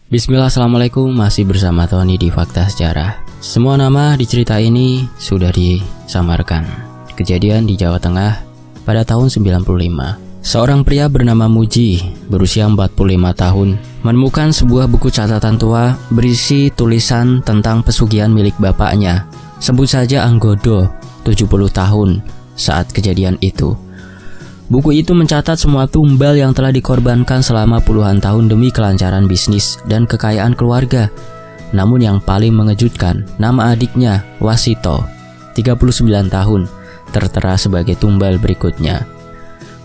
Bismillah, assalamualaikum, masih bersama Tony di Fakta Sejarah. Semua nama di cerita ini sudah disamarkan. Kejadian di Jawa Tengah pada tahun 95. Seorang pria bernama Muji, berusia 45 tahun, menemukan sebuah buku catatan tua berisi tulisan tentang pesugihan milik bapaknya. Sebut saja Anggodo, 70 tahun saat kejadian itu. Buku itu mencatat semua tumbal yang telah dikorbankan selama puluhan tahun demi kelancaran bisnis dan kekayaan keluarga. Namun yang paling mengejutkan, nama adiknya, Wasito, 39 tahun, tertera sebagai tumbal berikutnya.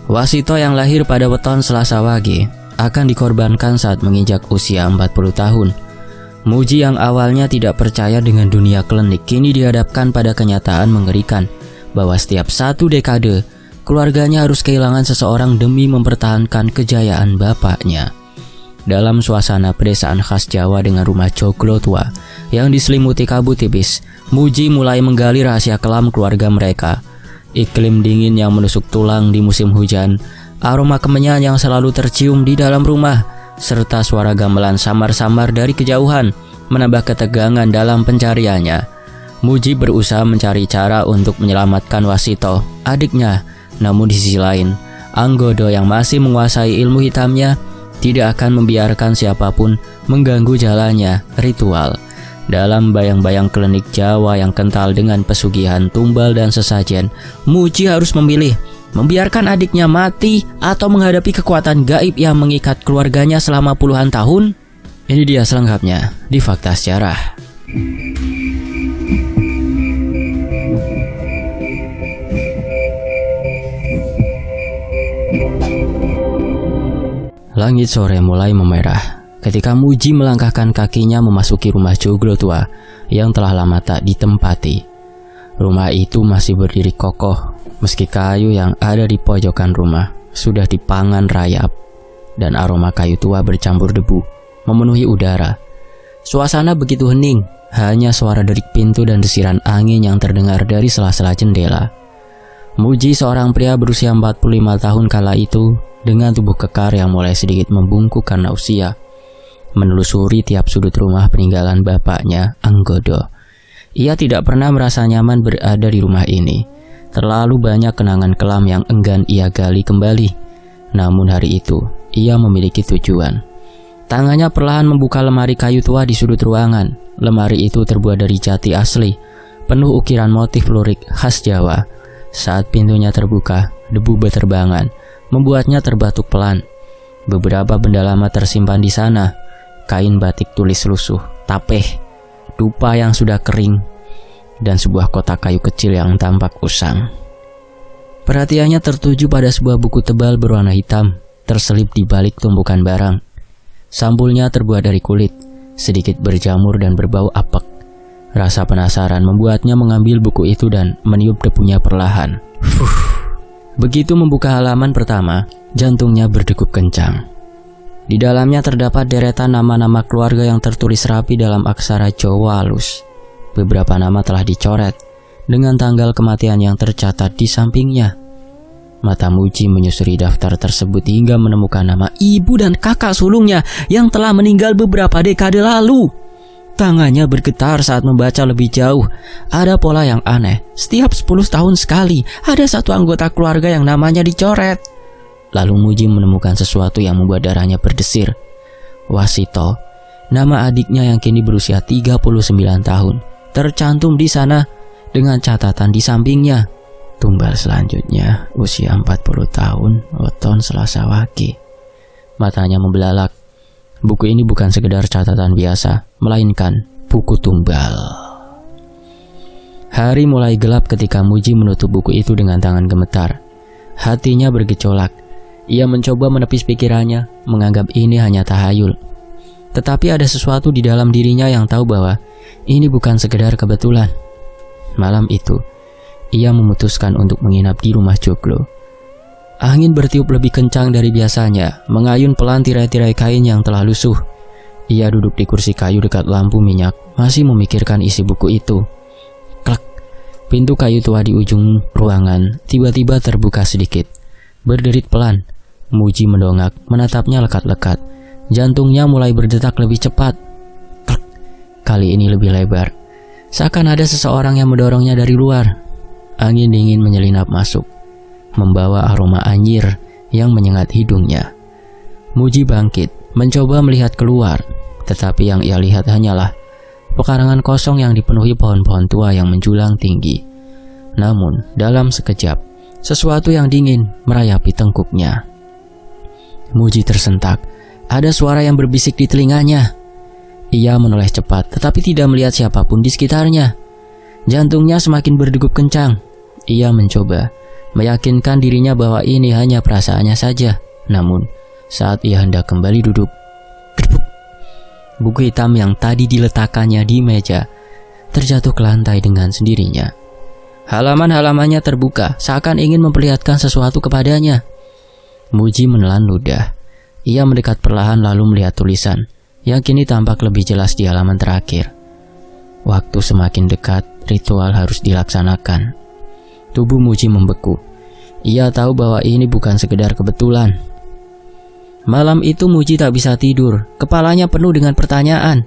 Wasito yang lahir pada weton Selasa Wage akan dikorbankan saat menginjak usia 40 tahun. Muji yang awalnya tidak percaya dengan dunia klinik kini dihadapkan pada kenyataan mengerikan bahwa setiap satu dekade keluarganya harus kehilangan seseorang demi mempertahankan kejayaan bapaknya. Dalam suasana pedesaan khas Jawa dengan rumah joglo tua yang diselimuti kabut tipis, Muji mulai menggali rahasia kelam keluarga mereka. Iklim dingin yang menusuk tulang di musim hujan, aroma kemenyan yang selalu tercium di dalam rumah, serta suara gamelan samar-samar dari kejauhan menambah ketegangan dalam pencariannya. Muji berusaha mencari cara untuk menyelamatkan Wasito, adiknya. Namun di sisi lain, Anggodo yang masih menguasai ilmu hitamnya tidak akan membiarkan siapapun mengganggu jalannya ritual. Dalam bayang-bayang klinik Jawa yang kental dengan pesugihan tumbal dan sesajen, Muji harus memilih membiarkan adiknya mati atau menghadapi kekuatan gaib yang mengikat keluarganya selama puluhan tahun. Ini dia selengkapnya di Fakta Sejarah. Langit sore mulai memerah ketika Muji melangkahkan kakinya memasuki rumah joglo tua yang telah lama tak ditempati. Rumah itu masih berdiri kokoh meski kayu yang ada di pojokan rumah sudah dipangan rayap dan aroma kayu tua bercampur debu memenuhi udara. Suasana begitu hening, hanya suara derik pintu dan desiran angin yang terdengar dari sela-sela jendela. Muji, seorang pria berusia 45 tahun kala itu, dengan tubuh kekar yang mulai sedikit membungkuk karena usia, menelusuri tiap sudut rumah peninggalan bapaknya, Anggodo. Ia tidak pernah merasa nyaman berada di rumah ini. Terlalu banyak kenangan kelam yang enggan ia gali kembali. Namun hari itu, ia memiliki tujuan. Tangannya perlahan membuka lemari kayu tua di sudut ruangan. Lemari itu terbuat dari jati asli, penuh ukiran motif lurik khas Jawa. Saat pintunya terbuka, debu beterbangan membuatnya terbatuk pelan. Beberapa benda lama tersimpan di sana, kain batik tulis lusuh, tapeh, dupa yang sudah kering, dan sebuah kotak kayu kecil yang tampak usang. Perhatiannya tertuju pada sebuah buku tebal berwarna hitam, terselip di balik tumpukan barang. Sampulnya terbuat dari kulit, sedikit berjamur dan berbau apek. Rasa penasaran membuatnya mengambil buku itu dan meniup debunya perlahan. Begitu membuka halaman pertama, jantungnya berdegup kencang. Di dalamnya terdapat deretan nama-nama keluarga yang tertulis rapi dalam aksara Jawa halus. Beberapa nama telah dicoret dengan tanggal kematian yang tercatat di sampingnya. Mata Muji menyusuri daftar tersebut hingga menemukan nama ibu dan kakak sulungnya yang telah meninggal beberapa dekade lalu. Tangannya bergetar saat membaca lebih jauh. Ada pola yang aneh. Setiap 10 tahun sekali ada satu anggota keluarga yang namanya dicoret. Lalu Muji menemukan sesuatu yang membuat darahnya berdesir. Wasito, nama adiknya yang kini berusia 39 tahun, tercantum di sana dengan catatan di sampingnya. Tumbal selanjutnya usia 40 tahun, weton Selasa Wage. Matanya membelalak. Buku ini bukan sekedar catatan biasa, melainkan buku tumbal. Hari mulai gelap ketika Muji menutup buku itu dengan tangan gemetar. Hatinya bergejolak. Ia mencoba menepis pikirannya, menganggap ini hanya tahayul. Tetapi ada sesuatu di dalam dirinya yang tahu bahwa ini bukan sekedar kebetulan. Malam itu, ia memutuskan untuk menginap di rumah joglo. Angin bertiup lebih kencang dari biasanya, mengayun pelan tirai-tirai kain yang telah lusuh. Ia duduk di kursi kayu dekat lampu minyak, masih memikirkan isi buku itu. Klek, pintu kayu tua di ujung ruangan tiba-tiba terbuka sedikit. Berderit pelan, Muji mendongak, menatapnya lekat-lekat. Jantungnya mulai berdetak lebih cepat. Krek. Kali ini lebih lebar. Seakan ada seseorang yang mendorongnya dari luar. Angin dingin menyelinap masuk, membawa aroma anyir yang menyengat hidungnya. Muji bangkit, mencoba melihat keluar, tetapi yang ia lihat hanyalah pekarangan kosong yang dipenuhi pohon-pohon tua yang menjulang tinggi. Namun, dalam sekejap, sesuatu yang dingin merayapi tengkuknya. Muji tersentak. Ada suara yang berbisik di telinganya. Ia menoleh cepat, tetapi tidak melihat siapapun di sekitarnya. Jantungnya semakin berdegup kencang. Ia mencoba meyakinkan dirinya bahwa ini hanya perasaannya saja. Namun, saat ia hendak kembali duduk, buku hitam yang tadi diletakkannya di meja terjatuh ke lantai dengan sendirinya. Halaman-halamannya terbuka, seakan ingin memperlihatkan sesuatu kepadanya. Muji menelan ludah. Ia mendekat perlahan lalu melihat tulisan yang kini tampak lebih jelas di halaman terakhir. Waktu semakin dekat, ritual harus dilaksanakan. Tubuh Muji membeku. Ia tahu bahwa ini bukan sekedar kebetulan. Malam itu Muji tak bisa tidur. Kepalanya penuh dengan pertanyaan.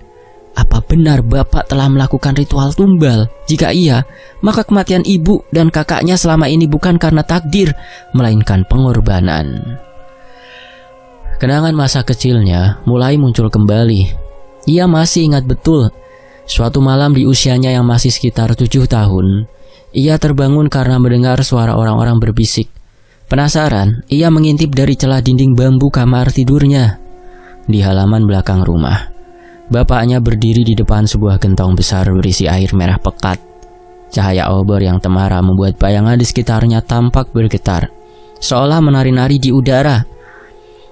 Apa benar bapak telah melakukan ritual tumbal? Jika iya, maka kematian ibu dan kakaknya selama ini bukan karena takdir, melainkan pengorbanan. Kenangan masa kecilnya mulai muncul kembali. Ia masih ingat betul. Suatu malam di usianya yang masih sekitar 7 tahun, ia terbangun karena mendengar suara orang-orang berbisik. Penasaran, ia mengintip dari celah dinding bambu kamar tidurnya. Di halaman belakang rumah, bapaknya berdiri di depan sebuah gentong besar berisi air merah pekat. Cahaya obor yang temara membuat bayangan di sekitarnya tampak bergetar, seolah menari-nari di udara.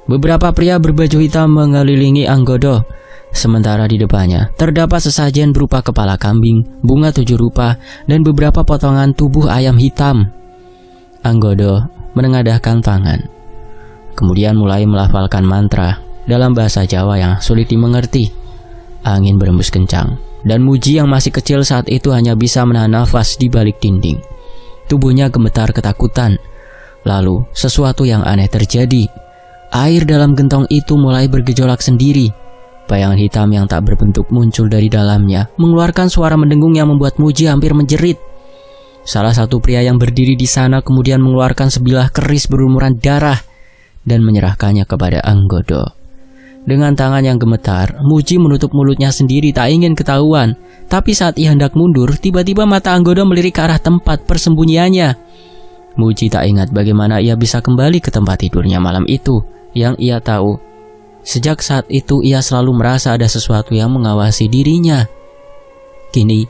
Beberapa pria berbaju hitam mengelilingi Anggodo. Sementara di depannya terdapat sesajen berupa kepala kambing, bunga 7 rupa, dan beberapa potongan tubuh ayam hitam. Anggodo menengadahkan tangan, kemudian mulai melafalkan mantra dalam bahasa Jawa yang sulit dimengerti. Angin berembus kencang, dan Muji yang masih kecil saat itu hanya bisa menahan nafas di balik dinding. Tubuhnya gemetar ketakutan. Lalu sesuatu yang aneh terjadi. Air dalam gentong itu mulai bergejolak sendiri. Bayangan hitam yang tak berbentuk muncul dari dalamnya, mengeluarkan suara mendengung yang membuat Muji hampir menjerit. Salah satu pria yang berdiri di sana kemudian mengeluarkan sebilah keris berlumuran darah dan menyerahkannya kepada Anggodo. Dengan tangan yang gemetar, Muji menutup mulutnya sendiri tak ingin ketahuan. Tapi saat ia hendak mundur, tiba-tiba mata Anggodo melirik ke arah tempat persembunyiannya. Muji tak ingat bagaimana ia bisa kembali ke tempat tidurnya malam itu. Yang ia tahu, sejak saat itu ia selalu merasa ada sesuatu yang mengawasi dirinya. Kini,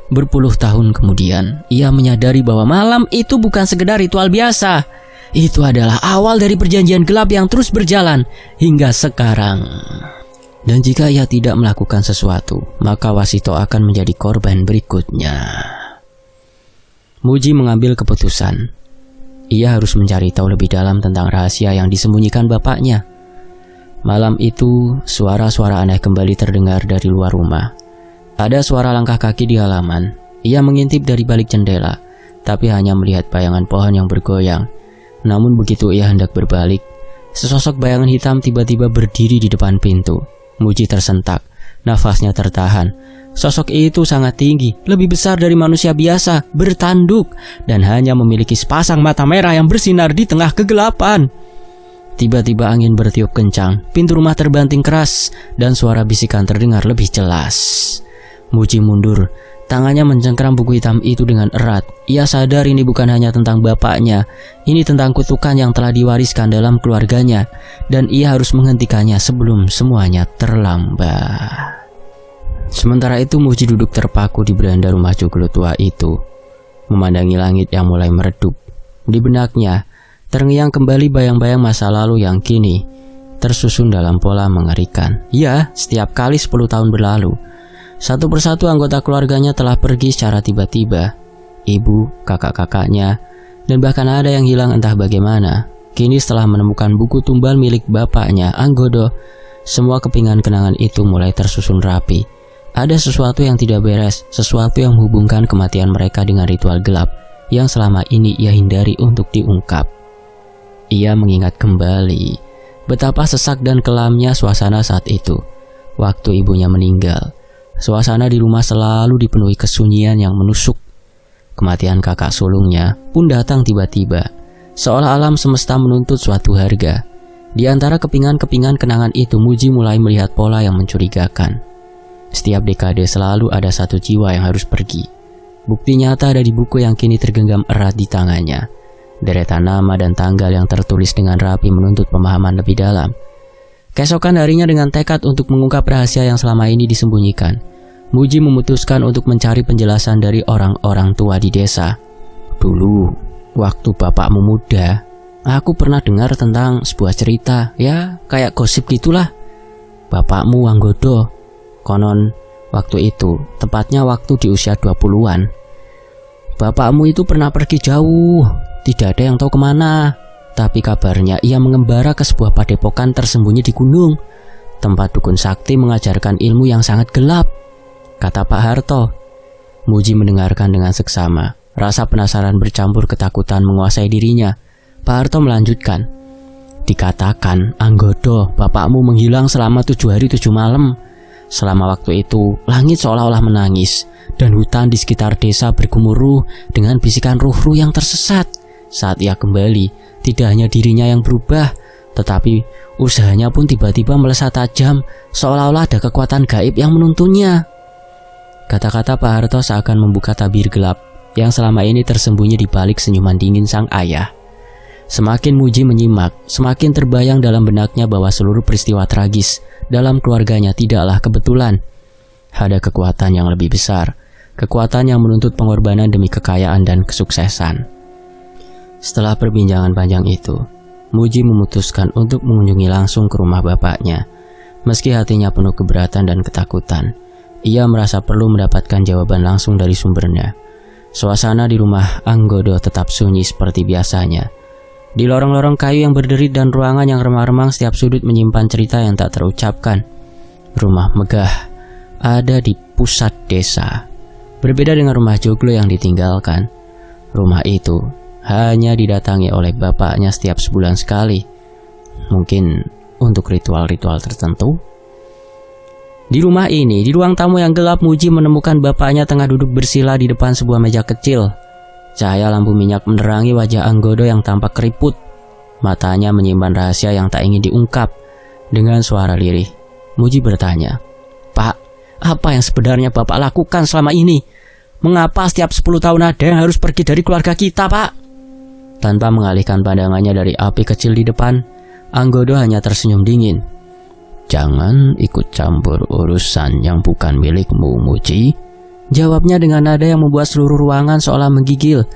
berpuluh tahun kemudian, ia menyadari bahwa malam itu bukan sekedar ritual biasa. Itu adalah awal dari perjanjian gelap yang terus berjalan hingga sekarang. Dan jika ia tidak melakukan sesuatu, maka Wasito akan menjadi korban berikutnya. Muji mengambil keputusan. Ia harus mencari tahu lebih dalam tentang rahasia yang disembunyikan bapaknya. Malam itu, suara-suara aneh kembali terdengar dari luar rumah. Ada suara langkah kaki di halaman. Ia mengintip dari balik jendela, tapi hanya melihat bayangan pohon yang bergoyang. Namun begitu ia hendak berbalik, sesosok bayangan hitam tiba-tiba berdiri di depan pintu. Muji tersentak, nafasnya tertahan. Sosok itu sangat tinggi, lebih besar dari manusia biasa, bertanduk, dan hanya memiliki sepasang mata merah yang bersinar di tengah kegelapan. Tiba-tiba angin bertiup kencang, pintu rumah terbanting keras, dan suara bisikan terdengar lebih jelas. Muji mundur, tangannya mencengkeram buku hitam itu dengan erat. Ia sadar ini bukan hanya tentang bapaknya, ini tentang kutukan yang telah diwariskan dalam keluarganya, dan ia harus menghentikannya sebelum semuanya terlambat. Sementara itu Muji duduk terpaku di beranda rumah joglo tua itu, memandangi langit yang mulai meredup. Di benaknya terngiang kembali bayang-bayang masa lalu yang kini tersusun dalam pola mengerikan. Ya, setiap kali 10 tahun berlalu, satu persatu anggota keluarganya telah pergi secara tiba-tiba. Ibu, kakak-kakaknya, dan bahkan ada yang hilang entah bagaimana. Kini setelah menemukan buku tumbal milik bapaknya, Anggodo, semua kepingan kenangan itu mulai tersusun rapi. Ada sesuatu yang tidak beres, sesuatu yang menghubungkan kematian mereka dengan ritual gelap yang selama ini ia hindari untuk diungkap. Ia mengingat kembali betapa sesak dan kelamnya suasana saat itu. Waktu ibunya meninggal, suasana di rumah selalu dipenuhi kesunyian yang menusuk. Kematian kakak sulungnya pun datang tiba-tiba, seolah alam semesta menuntut suatu harga. Di antara kepingan-kepingan kenangan itu, Muji mulai melihat pola yang mencurigakan. Setiap dekade selalu ada satu jiwa yang harus pergi. Bukti nyata ada di buku yang kini tergenggam erat di tangannya. Deretan nama dan tanggal yang tertulis dengan rapi menuntut pemahaman lebih dalam. Keesokan harinya, dengan tekad untuk mengungkap rahasia yang selama ini disembunyikan, Muji memutuskan untuk mencari penjelasan dari orang-orang tua di desa. Dulu, waktu bapakmu muda, aku pernah dengar tentang sebuah cerita, ya kayak gosip gitulah. Bapakmu Anggodo, konon waktu itu, tepatnya waktu di usia 20-an. Bapakmu itu pernah pergi jauh, tidak ada yang tahu kemana. Tapi kabarnya ia mengembara ke sebuah padepokan tersembunyi di gunung, tempat dukun sakti mengajarkan ilmu yang sangat gelap, kata Pak Harto. Muji mendengarkan dengan seksama. Rasa penasaran bercampur ketakutan menguasai dirinya. Pak Harto melanjutkan, dikatakan Anggodo, bapakmu menghilang selama 7 hari 7 malam. Selama waktu itu, langit seolah-olah menangis, dan hutan di sekitar desa bergemuruh dengan bisikan ruh-ruh yang tersesat. Saat ia kembali, tidak hanya dirinya yang berubah, tetapi usahanya pun tiba-tiba melesat tajam, seolah-olah ada kekuatan gaib yang menuntunnya. Kata-kata Pak Harto seakan membuka tabir gelap yang selama ini tersembunyi di balik senyuman dingin sang ayah. Semakin Muji menyimak, semakin terbayang dalam benaknya bahwa seluruh peristiwa tragis dalam keluarganya tidaklah kebetulan. Ada kekuatan yang lebih besar, kekuatan yang menuntut pengorbanan demi kekayaan dan kesuksesan. Setelah perbincangan panjang itu, Muji memutuskan untuk mengunjungi langsung ke rumah bapaknya. Meski hatinya penuh keberatan dan ketakutan, ia merasa perlu mendapatkan jawaban langsung dari sumbernya. Suasana di rumah Anggodo tetap sunyi seperti biasanya. Di lorong-lorong kayu yang berderit dan ruangan yang remang-remang, setiap sudut menyimpan cerita yang tak terucapkan. Rumah megah ada di pusat desa. Berbeda dengan rumah joglo yang ditinggalkan, rumah itu hanya didatangi oleh bapaknya setiap sebulan sekali. Mungkin untuk ritual-ritual tertentu. Di rumah ini, di ruang tamu yang gelap, Muji menemukan bapaknya tengah duduk bersila di depan sebuah meja kecil. Cahaya lampu minyak menerangi wajah Anggodo yang tampak keriput. Matanya menyimpan rahasia yang tak ingin diungkap. Dengan suara lirih, Muji bertanya, "Pak, apa yang sebenarnya Bapak lakukan selama ini? Mengapa setiap 10 tahun ada yang harus pergi dari keluarga kita, Pak?" Tanpa mengalihkan pandangannya dari api kecil di depan, Anggodo hanya tersenyum dingin. "Jangan ikut campur urusan yang bukan milikmu, Muji," jawabnya dengan nada yang membuat seluruh ruangan seolah menggigil.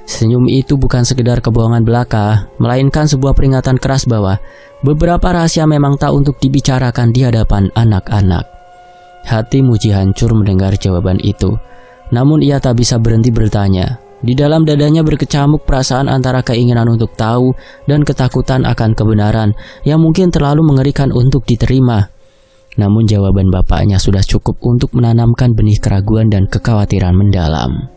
Senyum itu bukan sekedar kebohongan belaka, melainkan sebuah peringatan keras bahwa beberapa rahasia memang tak untuk dibicarakan di hadapan anak-anak. Hati Muji hancur mendengar jawaban itu, namun ia tak bisa berhenti bertanya. Di dalam dadanya berkecamuk perasaan antara keinginan untuk tahu dan ketakutan akan kebenaran yang mungkin terlalu mengerikan untuk diterima. Namun jawaban bapaknya sudah cukup untuk menanamkan benih keraguan dan kekhawatiran mendalam.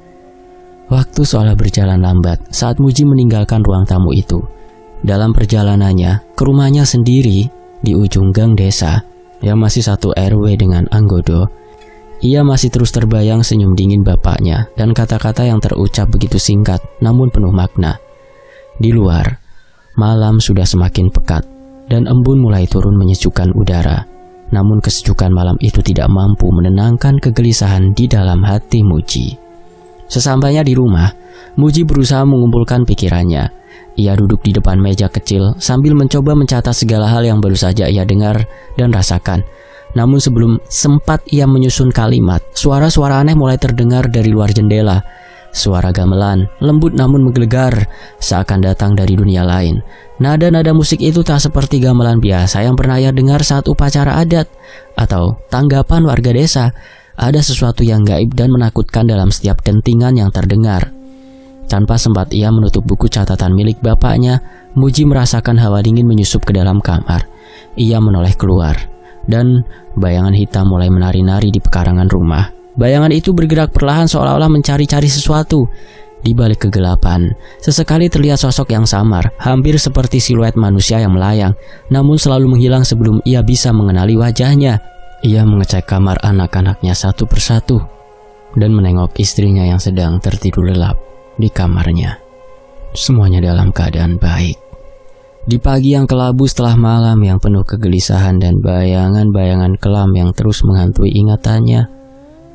Waktu seolah berjalan lambat saat Muji meninggalkan ruang tamu itu. Dalam perjalanannya ke rumahnya sendiri di ujung gang desa yang masih satu RW dengan Anggodo, ia masih terus terbayang senyum dingin bapaknya dan kata-kata yang terucap begitu singkat namun penuh makna. Di luar, malam sudah semakin pekat dan embun mulai turun menyejukkan udara. Namun kesejukan malam itu tidak mampu menenangkan kegelisahan di dalam hati Muji. Sesampainya di rumah, Muji berusaha mengumpulkan pikirannya. Ia duduk di depan meja kecil sambil mencoba mencatat segala hal yang baru saja ia dengar dan rasakan. Namun sebelum sempat ia menyusun kalimat, suara-suara aneh mulai terdengar dari luar jendela. Suara gamelan, lembut namun menggelegar, seakan datang dari dunia lain. Nada-nada musik itu tak seperti gamelan biasa yang pernah ia dengar saat upacara adat atau tanggapan warga desa. Ada sesuatu yang gaib dan menakutkan dalam setiap dentingan yang terdengar. Tanpa sempat ia menutup buku catatan milik bapaknya, Muji merasakan hawa dingin menyusup ke dalam kamar. Ia menoleh keluar, dan bayangan hitam mulai menari-nari di pekarangan rumah. Bayangan itu bergerak perlahan seolah-olah mencari-cari sesuatu. Di balik kegelapan, sesekali terlihat sosok yang samar, hampir seperti siluet manusia yang melayang, namun selalu menghilang sebelum ia bisa mengenali wajahnya. Ia mengecek kamar anak-anaknya satu persatu, dan menengok istrinya yang sedang tertidur lelap di kamarnya. Semuanya dalam keadaan baik. Di pagi yang kelabu setelah malam yang penuh kegelisahan dan bayangan-bayangan kelam yang terus menghantui ingatannya,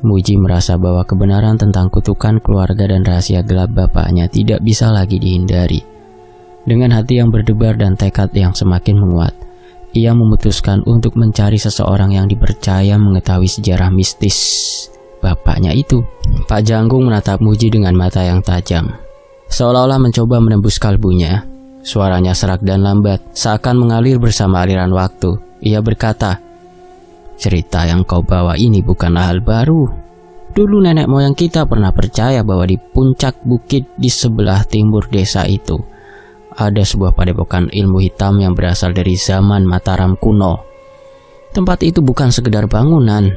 Muji merasa bahwa kebenaran tentang kutukan keluarga dan rahasia gelap bapaknya tidak bisa lagi dihindari. Dengan hati yang berdebar dan tekad yang semakin menguat, ia memutuskan untuk mencari seseorang yang dipercaya mengetahui sejarah mistis bapaknya itu. Pak Jangkung menatap Muji dengan mata yang tajam, seolah-olah mencoba menembus kalbunya. Suaranya serak dan lambat, seakan mengalir bersama aliran waktu. Ia berkata, "Cerita yang kau bawa ini bukanlah hal baru. Dulu nenek moyang kita pernah percaya bahwa di puncak bukit di sebelah timur desa itu ada sebuah padepokan ilmu hitam yang berasal dari zaman Mataram kuno. Tempat itu bukan sekedar bangunan.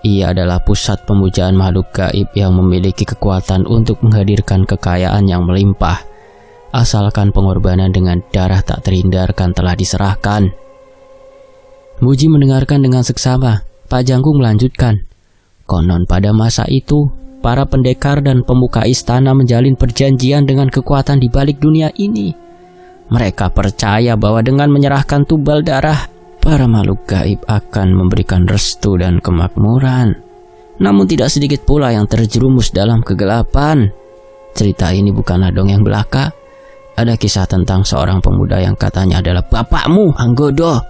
Ia adalah pusat pemujaan makhluk gaib yang memiliki kekuatan untuk menghadirkan kekayaan yang melimpah, asalkan pengorbanan dengan darah tak terhindarkan telah diserahkan." Muji mendengarkan dengan seksama. Pak Jangkung melanjutkan, "Konon pada masa itu, para pendekar dan pemuka istana menjalin perjanjian dengan kekuatan di balik dunia ini. Mereka percaya bahwa dengan menyerahkan tumbal darah, para makhluk gaib akan memberikan restu dan kemakmuran. Namun tidak sedikit pula yang terjerumus dalam kegelapan. Cerita ini bukanlah dongeng belaka. Ada kisah tentang seorang pemuda yang katanya adalah bapakmu, Anggodo.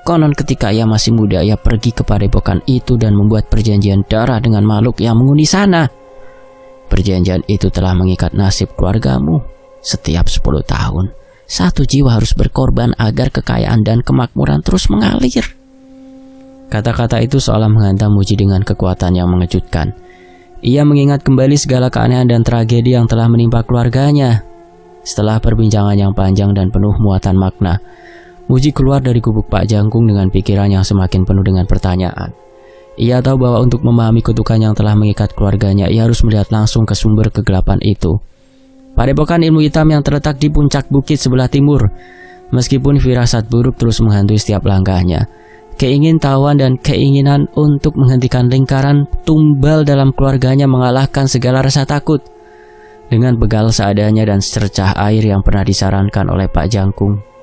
Konon ketika ia masih muda, ia pergi ke padepokan itu dan membuat perjanjian darah dengan makhluk yang menghuni sana. Perjanjian itu telah mengikat nasib keluargamu. Setiap 10 tahun, satu jiwa harus berkorban agar kekayaan dan kemakmuran terus mengalir." Kata-kata itu seolah menghantam Muji dengan kekuatan yang mengejutkan. Ia mengingat kembali segala keanehan dan tragedi yang telah menimpa keluarganya. Setelah perbincangan yang panjang dan penuh muatan makna, Muji keluar dari gubuk Pak Jangkung dengan pikiran yang semakin penuh dengan pertanyaan. Ia tahu bahwa untuk memahami kutukan yang telah mengikat keluarganya, ia harus melihat langsung ke sumber kegelapan itu. Padepokan ilmu hitam yang terletak di puncak bukit sebelah timur. Meskipun firasat buruk terus menghantui setiap langkahnya, keingintahuan dan keinginan untuk menghentikan lingkaran tumbal dalam keluarganya mengalahkan segala rasa takut. Dengan begal seadanya dan secercah air yang pernah disarankan oleh Pak Jangkung,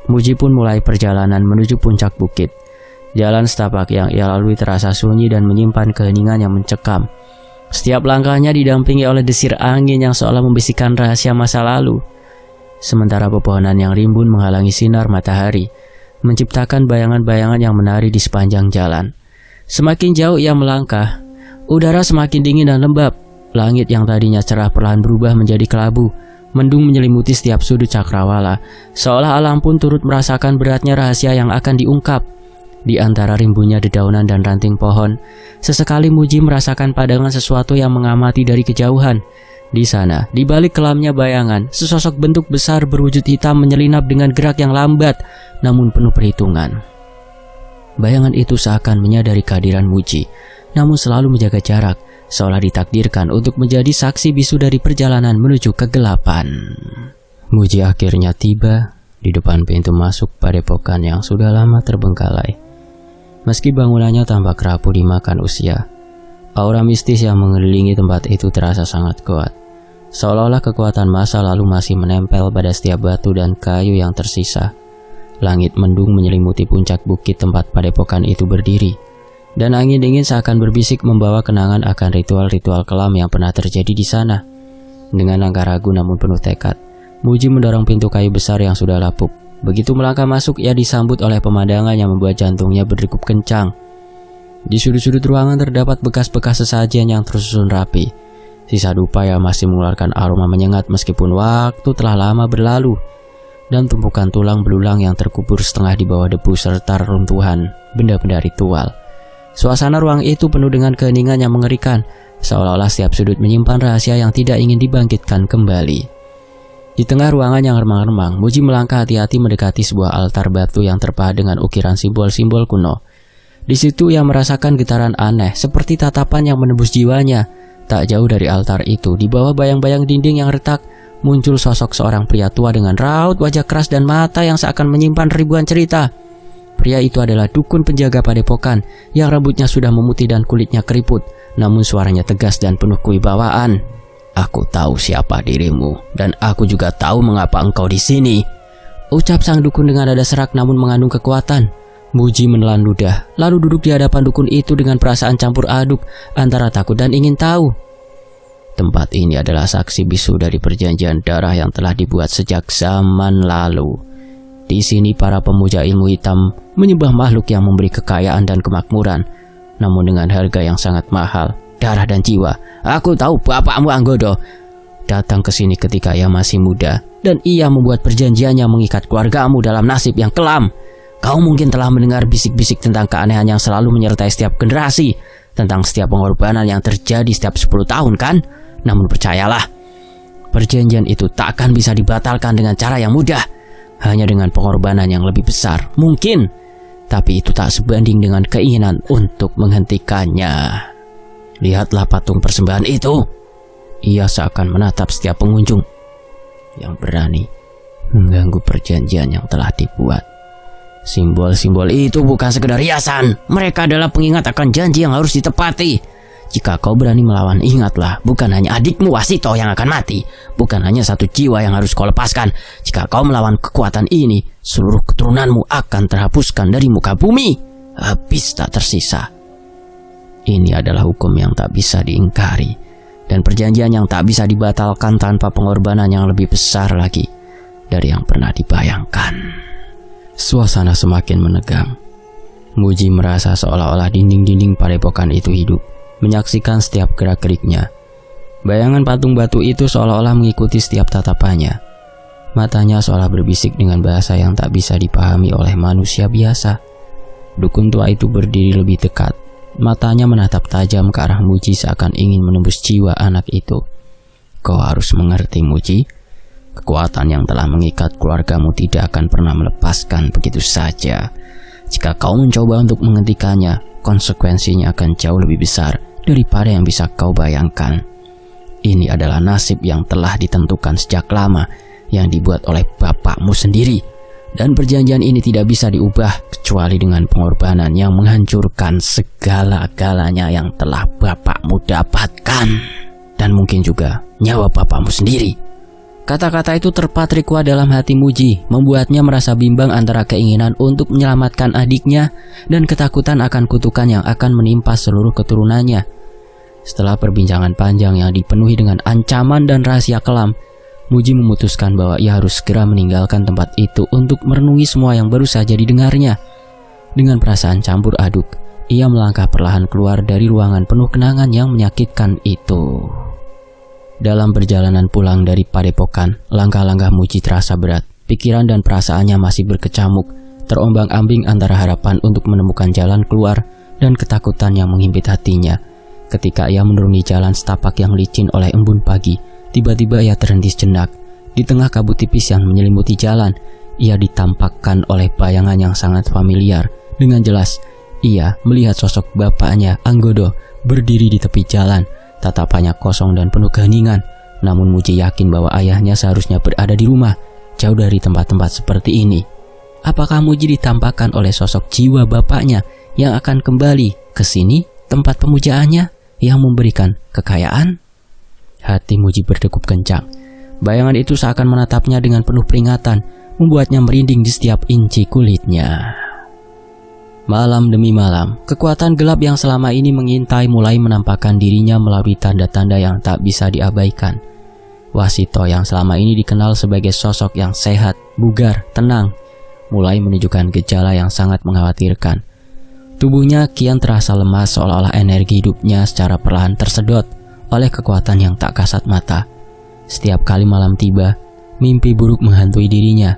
Muji pun mulai perjalanan menuju puncak bukit. Jalan setapak yang ia lalui terasa sunyi dan menyimpan keheningan yang mencekam. Setiap langkahnya didampingi oleh desir angin yang seolah membisikkan rahasia masa lalu. Sementara pepohonan yang rimbun menghalangi sinar matahari, menciptakan bayangan-bayangan yang menari di sepanjang jalan. Semakin jauh ia melangkah, udara semakin dingin dan lembab. Langit yang tadinya cerah perlahan berubah menjadi kelabu. Mendung menyelimuti setiap sudut cakrawala, seolah alam pun turut merasakan beratnya rahasia yang akan diungkap. Di antara rimbunnya dedaunan dan ranting pohon, sesekali Muji merasakan pandangan sesuatu yang mengamati dari kejauhan. Di sana, di balik kelamnya bayangan, sesosok bentuk besar berwujud hitam menyelinap dengan gerak yang lambat, namun penuh perhitungan. Bayangan itu seakan menyadari kehadiran Muji, namun selalu menjaga jarak, seolah ditakdirkan untuk menjadi saksi bisu dari perjalanan menuju kegelapan. Muji akhirnya tiba di depan pintu masuk padepokan yang sudah lama terbengkalai. Meski bangunannya tampak rapuh dimakan usia, aura mistis yang mengelilingi tempat itu terasa sangat kuat. Seolah-olah kekuatan masa lalu masih menempel pada setiap batu dan kayu yang tersisa. Langit mendung menyelimuti puncak bukit tempat padepokan itu berdiri, dan angin dingin seakan berbisik membawa kenangan akan ritual-ritual kelam yang pernah terjadi di sana. Dengan langkah ragu namun penuh tekad, Muji mendorong pintu kayu besar yang sudah lapuk. Begitu melangkah masuk, ia disambut oleh pemandangan yang membuat jantungnya berdegup kencang. Di sudut-sudut ruangan terdapat bekas-bekas sesajen yang tersusun rapi. Sisa dupa yang masih mengeluarkan aroma menyengat meskipun waktu telah lama berlalu, dan tumpukan tulang belulang yang terkubur setengah di bawah debu serta reruntuhan benda-benda ritual. Suasana ruang itu penuh dengan keheningan yang mengerikan, seolah-olah setiap sudut menyimpan rahasia yang tidak ingin dibangkitkan kembali. Di tengah ruangan yang remang-remang, Muji melangkah hati-hati mendekati sebuah altar batu yang terpahat dengan ukiran simbol-simbol kuno. Di situ ia merasakan getaran aneh, seperti tatapan yang menembus jiwanya. Tak jauh dari altar itu, di bawah bayang-bayang dinding yang retak, muncul sosok seorang pria tua dengan raut wajah keras dan mata yang seakan menyimpan ribuan cerita. Pria itu adalah dukun penjaga padepokan yang rambutnya sudah memutih dan kulitnya keriput, namun suaranya tegas dan penuh kewibawaan. "Aku tahu siapa dirimu, dan aku juga tahu mengapa engkau di sini," ucap sang dukun dengan nada serak namun mengandung kekuatan. Muji menelan ludah, lalu duduk di hadapan dukun itu dengan perasaan campur aduk antara takut dan ingin tahu. Tempat ini adalah saksi bisu dari perjanjian darah yang telah dibuat sejak zaman lalu. Di sini para pemuja ilmu hitam menyembah makhluk yang memberi kekayaan dan kemakmuran, namun dengan harga yang sangat mahal, darah dan jiwa. Aku tahu bapakmu Anggodo datang ke sini ketika ia masih muda, dan ia membuat perjanjian yang mengikat keluargamu dalam nasib yang kelam. Kau mungkin telah mendengar bisik-bisik tentang keanehan yang selalu menyertai setiap generasi, tentang setiap pengorbanan yang terjadi setiap 10 tahun kan? Namun percayalah, perjanjian itu tak akan bisa dibatalkan dengan cara yang mudah, hanya dengan pengorbanan yang lebih besar. Mungkin, tapi itu tak sebanding dengan keinginan untuk menghentikannya. Lihatlah patung persembahan itu. Ia seakan menatap setiap pengunjung yang berani mengganggu perjanjian yang telah dibuat. Simbol-simbol itu bukan sekedar hiasan. Mereka adalah pengingat akan janji yang harus ditepati. Jika kau berani melawan, ingatlah, bukan hanya adikmu Wasito yang akan mati, bukan hanya satu jiwa yang harus kau lepaskan. Jika kau melawan kekuatan ini, seluruh keturunanmu akan terhapuskan dari muka bumi, habis tak tersisa. Ini adalah hukum yang tak bisa diingkari, dan perjanjian yang tak bisa dibatalkan tanpa pengorbanan yang lebih besar lagi dari yang pernah dibayangkan. Suasana semakin menegang. Muji merasa seolah-olah dinding-dinding padepokan itu hidup, menyaksikan setiap gerak-geriknya. Bayangan patung batu itu seolah-olah mengikuti setiap tatapannya. Matanya seolah berbisik dengan bahasa yang tak bisa dipahami oleh manusia biasa. Dukun tua itu berdiri lebih dekat. Matanya menatap tajam ke arah Muji seakan ingin menembus jiwa anak itu. "Kau harus mengerti, Muji. Kekuatan yang telah mengikat keluargamu tidak akan pernah melepaskan begitu saja. Jika kau mencoba untuk menghentikannya, konsekuensinya akan jauh lebih besar daripada yang bisa kau bayangkan. Ini adalah nasib yang telah ditentukan sejak lama, yang dibuat oleh bapakmu sendiri. Dan perjanjian ini tidak bisa diubah kecuali dengan pengorbanan yang menghancurkan segala-galanya yang telah bapakmu dapatkan. Dan mungkin juga nyawa bapakmu sendiri." Kata-kata itu terpatrik kuat dalam hati Muji, membuatnya merasa bimbang antara keinginan untuk menyelamatkan adiknya dan ketakutan akan kutukan yang akan menimpa seluruh keturunannya. Setelah perbincangan panjang yang dipenuhi dengan ancaman dan rahasia kelam, Muji memutuskan bahwa ia harus segera meninggalkan tempat itu untuk merenungi semua yang baru saja didengarnya. Dengan perasaan campur aduk, ia melangkah perlahan keluar dari ruangan penuh kenangan yang menyakitkan itu. Dalam perjalanan pulang dari padepokan, langkah-langkah Muji terasa berat. Pikiran dan perasaannya masih berkecamuk, terombang-ambing antara harapan untuk menemukan jalan keluar dan ketakutan yang menghimpit hatinya. Ketika ia menuruni jalan setapak yang licin oleh embun pagi, tiba-tiba ia terhenti sejenak. Di tengah kabut tipis yang menyelimuti jalan, ia ditampakkan oleh bayangan yang sangat familiar. Dengan jelas, ia melihat sosok bapaknya, Anggodo, berdiri di tepi jalan. Tatapannya kosong dan penuh keheningan, namun Muji yakin bahwa ayahnya seharusnya berada di rumah, jauh dari tempat-tempat seperti ini. Apakah Muji ditampakkan oleh sosok jiwa bapaknya yang akan kembali ke sini, tempat pemujaannya yang memberikan kekayaan? Hati Muji berdegup kencang. Bayangan itu seakan menatapnya dengan penuh peringatan, membuatnya merinding di setiap inci kulitnya. Malam demi malam, kekuatan gelap yang selama ini mengintai mulai menampakkan dirinya melalui tanda-tanda yang tak bisa diabaikan. Wasito yang selama ini dikenal sebagai sosok yang sehat, bugar, tenang, mulai menunjukkan gejala yang sangat mengkhawatirkan. Tubuhnya kian terasa lemas, seolah-olah energi hidupnya secara perlahan tersedot oleh kekuatan yang tak kasat mata. Setiap kali malam tiba, mimpi buruk menghantui dirinya.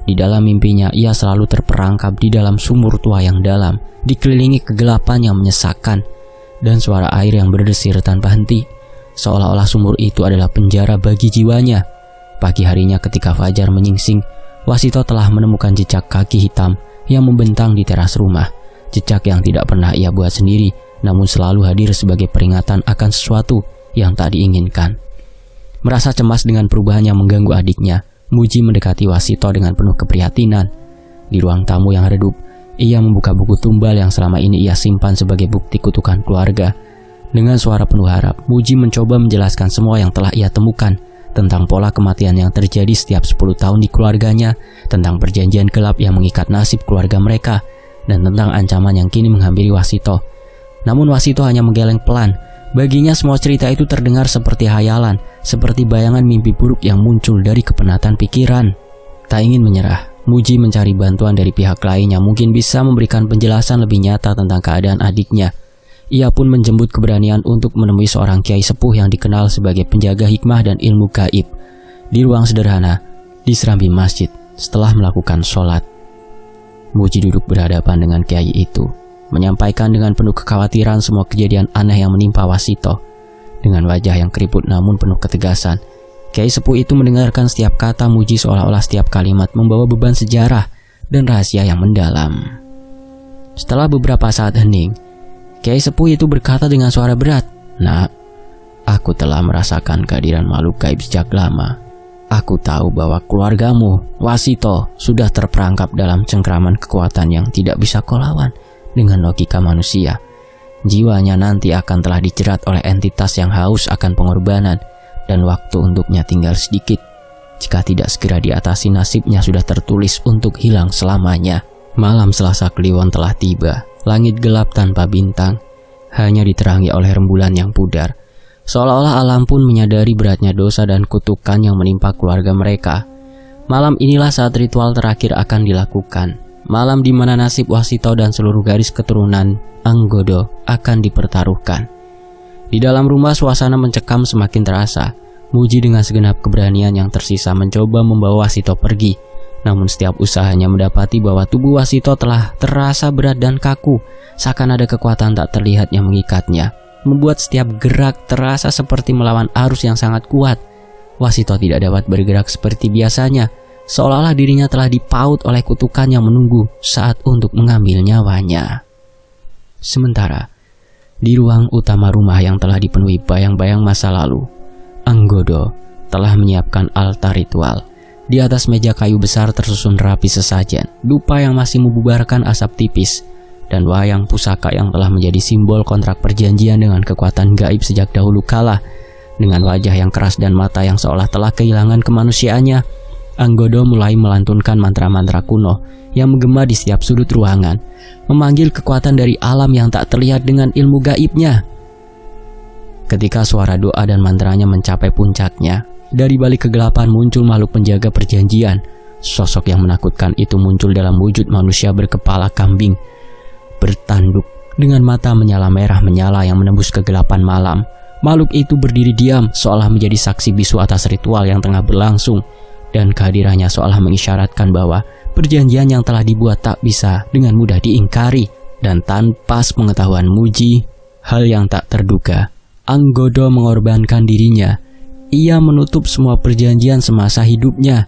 Di dalam mimpinya, ia selalu terperangkap di dalam sumur tua yang dalam, dikelilingi kegelapan yang menyesakkan, dan suara air yang berdesir tanpa henti, seolah-olah sumur itu adalah penjara bagi jiwanya. Pagi harinya ketika fajar menyingsing, Wasito telah menemukan jejak kaki hitam yang membentang di teras rumah. Jejak yang tidak pernah ia buat sendiri, namun selalu hadir sebagai peringatan akan sesuatu yang tak diinginkan. Merasa cemas dengan perubahan yang mengganggu adiknya, Muji mendekati Wasito dengan penuh keprihatinan. Di ruang tamu yang redup, ia membuka buku tumbal yang selama ini ia simpan sebagai bukti kutukan keluarga. Dengan suara penuh harap, Muji mencoba menjelaskan semua yang telah ia temukan tentang pola kematian yang terjadi setiap 10 tahun di keluarganya, tentang perjanjian gelap yang mengikat nasib keluarga mereka, dan tentang ancaman yang kini menghampiri Wasito. Namun Wasito hanya menggeleng pelan. Baginya semua cerita itu terdengar seperti hayalan, seperti bayangan mimpi buruk yang muncul dari kepenatan pikiran. Tak ingin menyerah, Muji mencari bantuan dari pihak lain yang mungkin bisa memberikan penjelasan lebih nyata tentang keadaan adiknya. Ia pun menjemput keberanian untuk menemui seorang kiai sepuh yang dikenal sebagai penjaga hikmah dan ilmu gaib di ruang sederhana di serambi masjid. Setelah melakukan sholat, Muji duduk berhadapan dengan kiai itu, menyampaikan dengan penuh kekhawatiran semua kejadian aneh yang menimpa Wasito. Dengan wajah yang keriput namun penuh ketegasan, kiai sepuh itu mendengarkan setiap kata Muji seolah-olah setiap kalimat membawa beban sejarah dan rahasia yang mendalam. Setelah beberapa saat hening, kiai sepuh itu berkata dengan suara berat, "Nak, aku telah merasakan kehadiran makhluk gaib sejak lama. Aku tahu bahwa keluargamu, Wasito, sudah terperangkap dalam cengkraman kekuatan yang tidak bisa kau lawan dengan logika manusia. Jiwanya nanti akan telah dijerat oleh entitas yang haus akan pengorbanan, dan waktu untuknya tinggal sedikit. Jika tidak segera diatasi, nasibnya sudah tertulis untuk hilang selamanya." Malam Selasa Kliwon telah tiba. Langit gelap tanpa bintang, hanya diterangi oleh rembulan yang pudar. Seolah-olah alam pun menyadari beratnya dosa dan kutukan yang menimpa keluarga mereka. Malam inilah saat ritual terakhir akan dilakukan. Malam di mana nasib Wasito dan seluruh garis keturunan Anggodo akan dipertaruhkan. Di dalam rumah suasana mencekam semakin terasa. Muji dengan segenap keberanian yang tersisa mencoba membawa Wasito pergi. Namun setiap usahanya mendapati bahwa tubuh Wasito telah terasa berat dan kaku, seakan ada kekuatan tak terlihat yang mengikatnya, membuat setiap gerak terasa seperti melawan arus yang sangat kuat. Wasito tidak dapat bergerak seperti biasanya, seolah-olah dirinya telah dipaut oleh kutukan yang menunggu saat untuk mengambil nyawanya. Sementara, di ruang utama rumah yang telah dipenuhi bayang-bayang masa lalu, Anggodo telah menyiapkan altar ritual. Di atas meja kayu besar tersusun rapi sesajen, dupa yang masih membubarkan asap tipis, dan wayang pusaka yang telah menjadi simbol kontrak perjanjian dengan kekuatan gaib sejak dahulu kala. Dengan wajah yang keras dan mata yang seolah telah kehilangan kemanusiaannya, Anggodo mulai melantunkan mantra-mantra kuno yang menggema di setiap sudut ruangan, memanggil kekuatan dari alam yang tak terlihat dengan ilmu gaibnya. Ketika suara doa dan mantranya mencapai puncaknya, dari balik kegelapan muncul makhluk penjaga perjanjian. Sosok yang menakutkan itu muncul dalam wujud manusia berkepala kambing, bertanduk dengan mata menyala merah menyala yang menembus kegelapan malam. Makhluk itu berdiri diam seolah menjadi saksi bisu atas ritual yang tengah berlangsung, dan kehadirannya seolah mengisyaratkan bahwa perjanjian yang telah dibuat tak bisa dengan mudah diingkari. Dan tanpa sepengetahuan Muji, hal yang tak terduga, Anggodo mengorbankan dirinya. Ia menutup semua perjanjian semasa hidupnya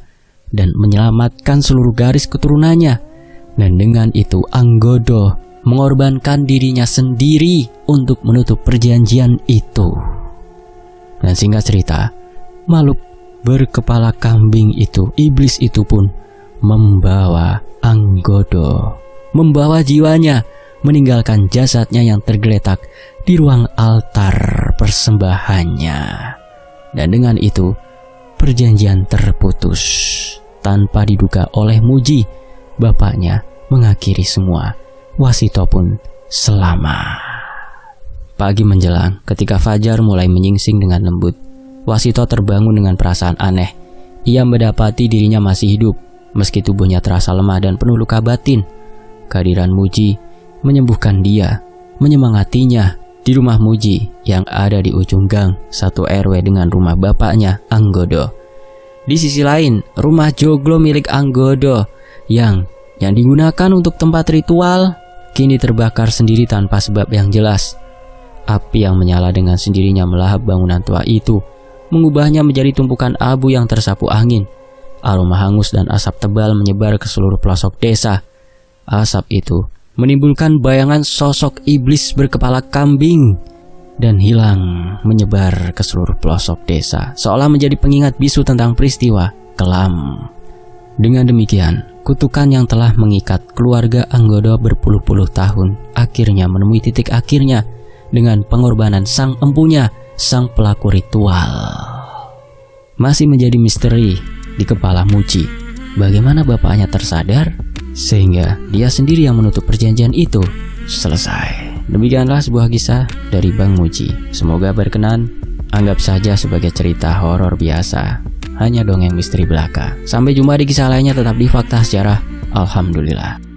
dan menyelamatkan seluruh garis keturunannya. Dan dengan itu Anggodo mengorbankan dirinya sendiri untuk menutup perjanjian itu. Dan singkat cerita, makhluk berkepala kambing itu, iblis itu pun membawa Anggodo, membawa jiwanya, meninggalkan jasadnya yang tergeletak di ruang altar persembahannya. Dan dengan itu, perjanjian terputus. Tanpa diduga oleh Muji, bapaknya mengakhiri semua. Wasito pun selamat. Pagi menjelang, ketika fajar mulai menyingsing dengan lembut, Wasito terbangun dengan perasaan aneh. Ia mendapati dirinya masih hidup, meski tubuhnya terasa lemah dan penuh luka batin. Kehadiran Muji menyembuhkan dia, menyemangatinya. Di rumah Muji yang ada di ujung gang 1 RW dengan rumah bapaknya Anggodo. Di sisi lain, rumah joglo milik Anggodo yang digunakan untuk tempat ritual kini terbakar sendiri tanpa sebab yang jelas. Api yang menyala dengan sendirinya melahap bangunan tua itu, mengubahnya menjadi tumpukan abu yang tersapu angin. Aroma hangus dan asap tebal menyebar ke seluruh pelosok desa. Asap itu menimbulkan bayangan sosok iblis berkepala kambing. dan hilang menyebar ke seluruh pelosok desa, seolah menjadi pengingat bisu tentang peristiwa kelam. Dengan demikian, kutukan yang telah mengikat keluarga Anggodo berpuluh-puluh tahun akhirnya menemui titik akhirnya dengan pengorbanan sang empunya, sang pelaku ritual. Masih menjadi misteri di kepala Muji, bagaimana bapaknya tersadar sehingga dia sendiri yang menutup perjanjian itu selesai. Demikianlah sebuah kisah dari Bang Muji. Semoga berkenan. Anggap saja sebagai cerita horor biasa, hanya dongeng misteri belaka. Sampai jumpa di kisah lainnya, tetap di Fakta Sejarah. Alhamdulillah.